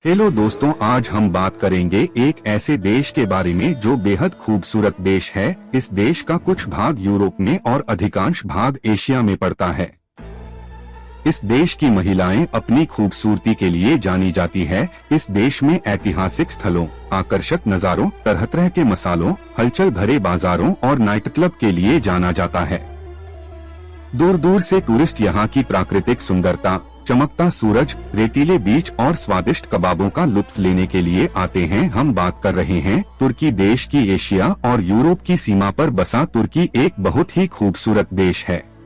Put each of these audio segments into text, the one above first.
Hello दोस्तों, आज हम बात करेंगे एक ऐसे देश के बारे में जो बेहद खूबसूरत देश है। इस देश का कुछ भाग यूरोप में और अधिकांश भाग एशिया में पड़ता है। इस देश की महिलाएं अपनी खूबसूरती के लिए जानी जाती है। इस देश में ऐतिहासिक स्थलों, आकर्षक नज़ारों, तरह तरह के मसालों, हलचल भरे बाजारों और नाइट क्लब के लिए जाना जाता है। दूर दूर से टूरिस्ट यहाँ की प्राकृतिक सुंदरता, चमकता सूरज, रेतीले बीच और स्वादिष्ट कबाबों का लुत्फ लेने के लिए आते हैं। हम बात कर रहे हैं तुर्की देश की। एशिया और यूरोप की सीमा पर बसा तुर्की एक बहुत ही खूबसूरत देश है।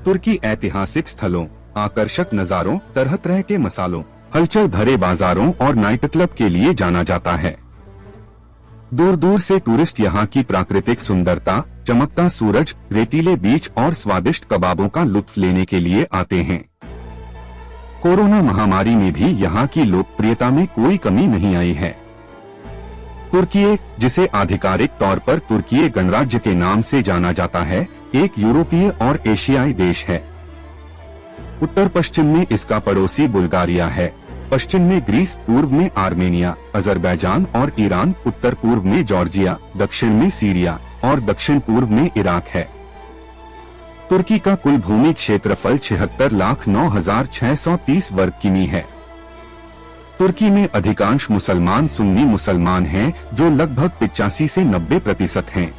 तुर्की ऐतिहासिक स्थलों, आकर्षक नज़ारों, तरह तरह के मसालों, हलचल भरे बाजारों और नाइट क्लब के लिए जाना जाता है। दूर दूर से टूरिस्ट यहाँ की प्राकृतिक सुंदरता, चमकता सूरज, रेतीले बीच और स्वादिष्ट कबाबों का लुत्फ लेने के लिए आते हैं। कोरोना महामारी में भी यहाँ की लोकप्रियता में कोई कमी नहीं आई है। तुर्की, जिसे आधिकारिक तौर पर तुर्की गणराज्य के नाम से जाना जाता है, एक यूरोपीय और एशियाई देश है। उत्तर पश्चिम में इसका पड़ोसी बुल्गारिया है, पश्चिम में ग्रीस, पूर्व में आर्मेनिया, अजरबैजान और ईरान, उत्तर पूर्व में जॉर्जिया, दक्षिण में सीरिया और दक्षिण पूर्व में इराक है। तुर्की का कुल भूमि क्षेत्रफल 76,09,630 वर्ग किमी है। तुर्की में अधिकांश मुसलमान सुन्नी मुसलमान हैं, जो लगभग 85 से 90% हैं।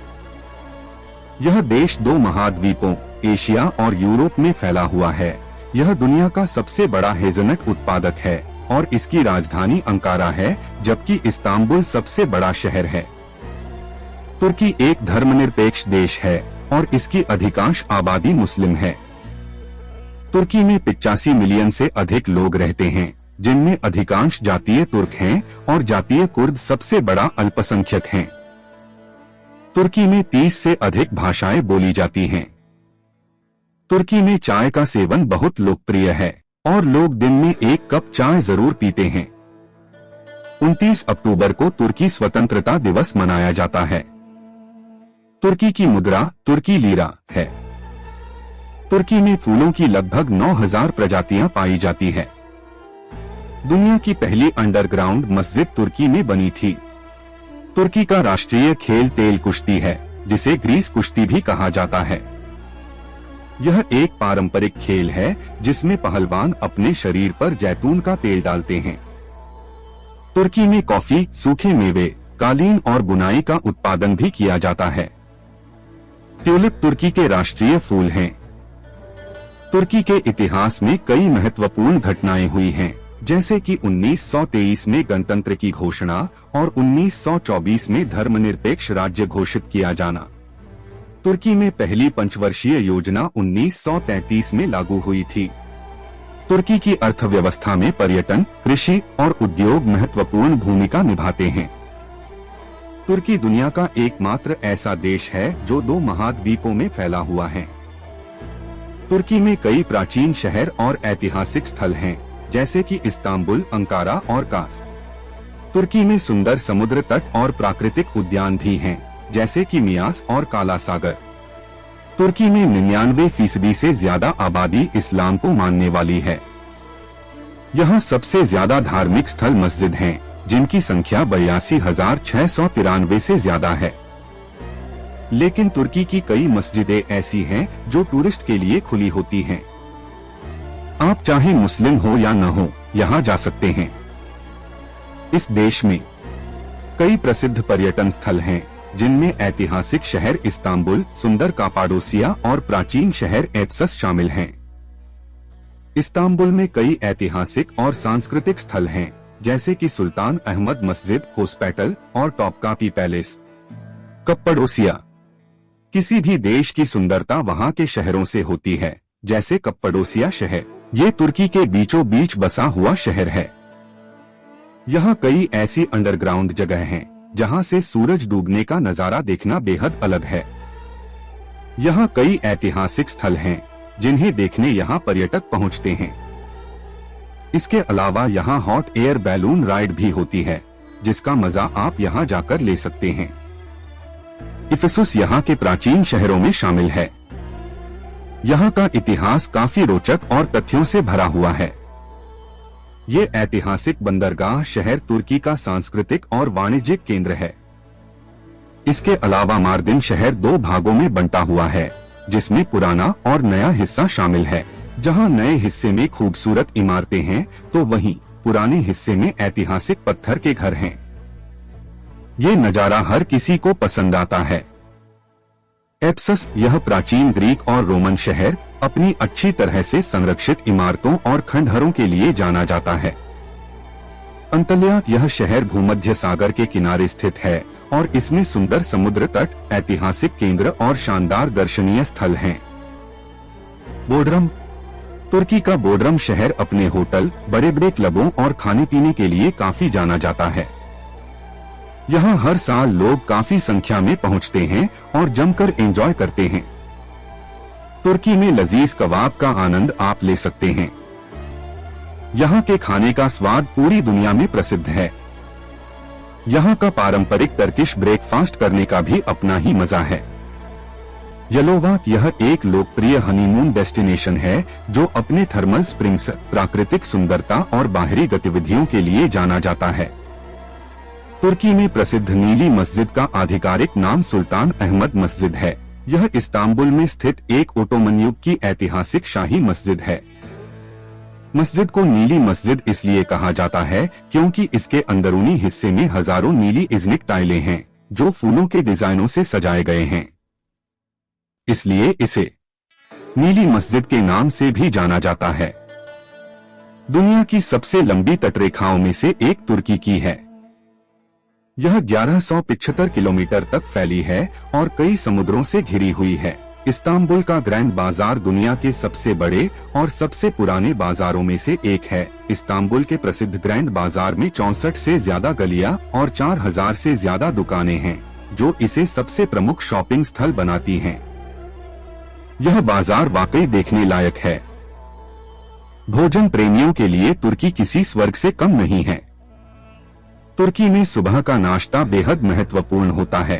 यह देश दो महाद्वीपों, एशिया और यूरोप में फैला हुआ है। यह दुनिया का सबसे बड़ा हेज़लनट उत्पादक है और इसकी राजधानी अंकारा है, जबकि इस्तांबुल सबसे बड़ा शहर है। तुर्की एक धर्मनिरपेक्ष देश है और इसकी अधिकांश आबादी मुस्लिम है। तुर्की में 85 मिलियन से अधिक लोग रहते हैं, जिनमें अधिकांश जातीय तुर्क हैं और जातीय कुर्द सबसे बड़ा अल्पसंख्यक हैं। तुर्की में 30 से अधिक भाषाएं बोली जाती हैं। तुर्की में चाय का सेवन बहुत लोकप्रिय है और लोग दिन में 1 कप चाय जरूर पीते हैं। 29 अक्टूबर को तुर्की स्वतंत्रता दिवस मनाया जाता है। तुर्की की मुद्रा तुर्की लीरा है। तुर्की में फूलों की लगभग 9,000 प्रजातियां पाई जाती है। दुनिया की पहली अंडरग्राउंड मस्जिद तुर्की में बनी थी। तुर्की का राष्ट्रीय खेल तेल कुश्ती है, जिसे ग्रीस कुश्ती भी कहा जाता है। यह एक पारंपरिक खेल है जिसमें पहलवान अपने शरीर पर जैतून का तेल डालते हैं। तुर्की में कॉफी, सूखे मेवे, कालीन और बुनाई का उत्पादन भी किया जाता है। ट्यूलिप तुर्की के राष्ट्रीय फूल हैं। तुर्की के इतिहास में कई महत्वपूर्ण घटनाएं हुई हैं, जैसे कि 1923 में गणतंत्र की घोषणा और 1924 में धर्मनिरपेक्ष राज्य घोषित किया जाना। तुर्की में पहली पंचवर्षीय योजना 1933 में लागू हुई थी। तुर्की की अर्थव्यवस्था में पर्यटन, कृषि और उद्योग महत्वपूर्ण भूमिका निभाते हैं। तुर्की दुनिया का एकमात्र ऐसा देश है जो 2 महाद्वीपों में फैला हुआ है। तुर्की में कई प्राचीन शहर और ऐतिहासिक स्थल हैं, जैसे कि इस्तांबुल, अंकारा और कास। तुर्की में सुंदर समुद्र तट और प्राकृतिक उद्यान भी हैं, जैसे कि मियास और काला सागर। तुर्की में 99% से ज्यादा आबादी इस्लाम को मानने वाली है। यहाँ सबसे ज्यादा धार्मिक स्थल मस्जिद हैं, जिनकी संख्या 82,693 से ज्यादा है। लेकिन तुर्की की कई मस्जिदें ऐसी हैं जो टूरिस्ट के लिए खुली होती हैं। आप चाहे मुस्लिम हो या न हो, यहाँ जा सकते हैं। इस देश में कई प्रसिद्ध पर्यटन स्थल हैं, जिनमें ऐतिहासिक शहर इस्तांबुल, सुंदर कापाडोसिया और प्राचीन शहर एफेसस शामिल हैं। इस्तांबुल में कई ऐतिहासिक और सांस्कृतिक स्थल हैं, जैसे कि सुल्तान अहमद मस्जिद, हॉस्पिटल और टॉपकापी पैलेस। कप्पाडोसिया, किसी भी देश की सुंदरता वहाँ के शहरों से होती है, जैसे कप्पाडोसिया शहर। ये तुर्की के बीचों बीच बसा हुआ शहर है। यहाँ कई ऐसी अंडरग्राउंड जगह हैं, जहाँ से सूरज डूबने का नजारा देखना बेहद अलग है। यहाँ कई ऐतिहासिक स्थल हैं, जिन्हें देखने यहाँ पर्यटक पहुँचते हैं। इसके अलावा यहाँ हॉट एयर बैलून राइड भी होती है, जिसका मजा आप यहाँ जाकर ले सकते हैं। इफिसुस यहाँ के प्राचीन शहरों में शामिल है। यहाँ का इतिहास काफी रोचक और तथ्यों से भरा हुआ है। ये ऐतिहासिक बंदरगाह शहर तुर्की का सांस्कृतिक और वाणिज्यिक केंद्र है। इसके अलावा मार्दिन शहर दो भागों में बंटा हुआ है, जिसमें पुराना और नया हिस्सा शामिल है। जहां नए हिस्से में खूबसूरत इमारतें हैं, तो वहीं पुराने हिस्से में ऐतिहासिक पत्थर के घर हैं। ये नजारा हर किसी को पसंद आता है। एप्सस, यह प्राचीन ग्रीक और रोमन शहर अपनी अच्छी तरह से संरक्षित इमारतों और खंडहरों के लिए जाना जाता है। अंतल्या, यह शहर भूमध्य सागर के किनारे स्थित है और इसमें सुंदर समुद्र तट, ऐतिहासिक केंद्र और शानदार दर्शनीय स्थल हैं। बोड्रम, तुर्की का बोड्रम शहर अपने होटल, बड़े बड़े क्लबों और खाने पीने के लिए काफी जाना जाता है। यहाँ हर साल लोग काफी संख्या में पहुँचते हैं और जमकर एंजॉय करते हैं। तुर्की में लजीज कबाब का आनंद आप ले सकते हैं। यहाँ के खाने का स्वाद पूरी दुनिया में प्रसिद्ध है। यहाँ का पारंपरिक टर्किश ब्रेकफास्ट करने का भी अपना ही मजा है। यलोवा, यह एक लोकप्रिय हनीमून डेस्टिनेशन है जो अपने थर्मल स्प्रिंग्स, प्राकृतिक सुंदरता और बाहरी गतिविधियों के लिए जाना जाता है। तुर्की में प्रसिद्ध नीली मस्जिद का आधिकारिक नाम सुल्तान अहमद मस्जिद है। यह इस्तांबुल में स्थित एक ओटोमन युग की ऐतिहासिक शाही मस्जिद है। मस्जिद को नीली मस्जिद इसलिए कहा जाता है क्योंकि इसके अंदरूनी हिस्से में हजारों नीली इज़्निक टाइलें हैं जो फूलों के डिजाइनों से सजाए गए हैं। इसलिए इसे नीली मस्जिद के नाम से भी जाना जाता है। दुनिया की सबसे लंबी तटरेखाओं में से एक तुर्की की है। यह 1175 किलोमीटर तक फैली है और कई समुद्रों से घिरी हुई है। इस्तांबुल का ग्रैंड बाजार दुनिया के सबसे बड़े और सबसे पुराने बाजारों में से एक है। इस्तांबुल के प्रसिद्ध ग्रैंड बाजार में 64 से ज्यादा गलियां और 4000 से ज्यादा दुकानें हैं, जो इसे सबसे प्रमुख शॉपिंग स्थल बनाती हैं। यह बाजार वाकई देखने लायक है। भोजन प्रेमियों के लिए तुर्की किसी स्वर्ग से कम नहीं है। तुर्की में सुबह का नाश्ता बेहद महत्वपूर्ण होता है।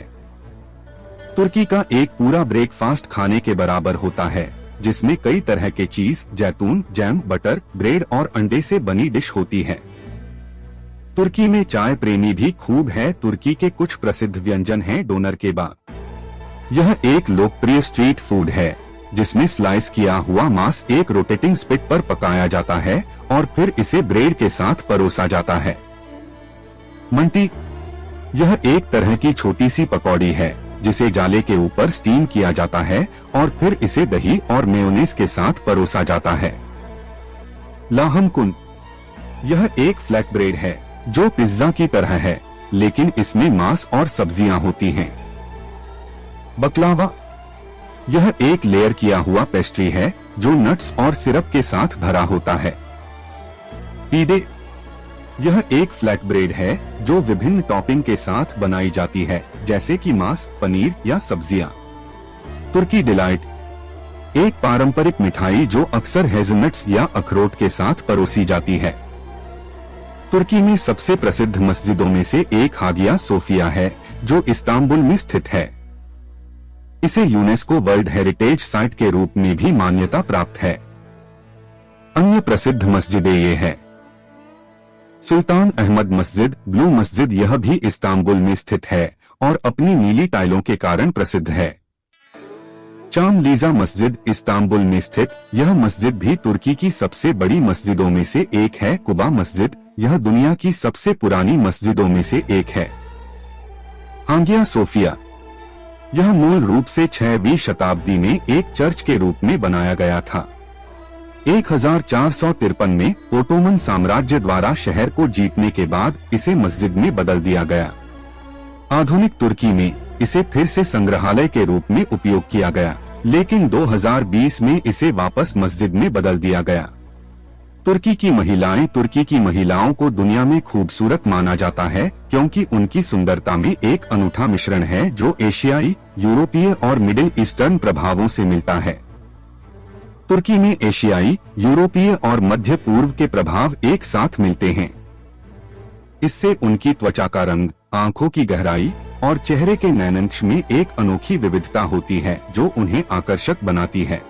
तुर्की का एक पूरा ब्रेकफास्ट खाने के बराबर होता है, जिसमें कई तरह के चीज, जैतून, जैम, बटर, ब्रेड और अंडे से बनी डिश होती है। तुर्की में चाय प्रेमी भी खूब है। तुर्की के कुछ प्रसिद्ध व्यंजन हैं डोनर केबाब। यह एक लोकप्रिय स्ट्रीट फूड है जिसमें स्लाइस किया हुआ मांस एक रोटेटिंग स्पिट पर पकाया जाता है और फिर इसे ब्रेड के साथ परोसा जाता है। मंटी, यह एक तरह की छोटी सी पकौड़ी है जिसे जाले के ऊपर स्टीम किया जाता है और फिर इसे दही और मेयोनेज के साथ परोसा जाता है। लाहम कुन, यह एक फ्लैट ब्रेड है जो पिज्जा की तरह है, लेकिन इसमें मांस और सब्जियां होती हैं। बकलावा, यह एक लेयर किया हुआ पेस्ट्री है जो नट्स और सिरप के साथ भरा होता है। पीदे, यह एक फ्लैट ब्रेड है जो विभिन्न टॉपिंग के साथ बनाई जाती है, जैसे कि मांस, पनीर या सब्जियां। तुर्की डिलाइट, एक पारंपरिक मिठाई जो अक्सर हेज़लनट्स या अखरोट के साथ परोसी जाती है। तुर्की में सबसे प्रसिद्ध मस्जिदों में से एक हागिया सोफिया है जो इस्तांबुल में स्थित है। इसे यूनेस्को वर्ल्ड हेरिटेज साइट के रूप में भी मान्यता प्राप्त है। अन्य प्रसिद्ध मस्जिदें ये हैं। सुल्तान अहमद मस्जिद, ब्लू मस्जिद, यह भी इस्तांबुल में स्थित है और अपनी नीली टाइलों के कारण प्रसिद्ध है। चामलीजा मस्जिद, इस्तांबुल में स्थित यह मस्जिद भी तुर्की की सबसे बड़ी मस्जिदों में से एक है। कुबा मस्जिद, यह दुनिया की सबसे पुरानी मस्जिदों में से एक है। हागिया सोफिया, यह मूल रूप से 6वीं शताब्दी में एक चर्च के रूप में बनाया गया था। 1453 में ओटोमन साम्राज्य द्वारा शहर को जीतने के बाद इसे मस्जिद में बदल दिया गया। आधुनिक तुर्की में इसे फिर से संग्रहालय के रूप में उपयोग किया गया, लेकिन 2020 में इसे वापस मस्जिद में बदल दिया गया। तुर्की की महिलाओं को दुनिया में खूबसूरत माना जाता है क्योंकि उनकी सुंदरता में एक अनूठा मिश्रण है जो एशियाई, यूरोपीय और मिडिल ईस्टर्न प्रभावों से मिलता है। तुर्की में एशियाई, यूरोपीय और मध्य पूर्व के प्रभाव एक साथ मिलते हैं। इससे उनकी त्वचा का रंग, आंखों की गहराई और चेहरे के नैनांश में एक अनोखी विविधता होती है जो उन्हें आकर्षक बनाती है।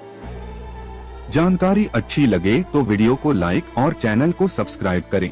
जानकारी अच्छी लगे तो वीडियो को लाइक और चैनल को सब्सक्राइब करें।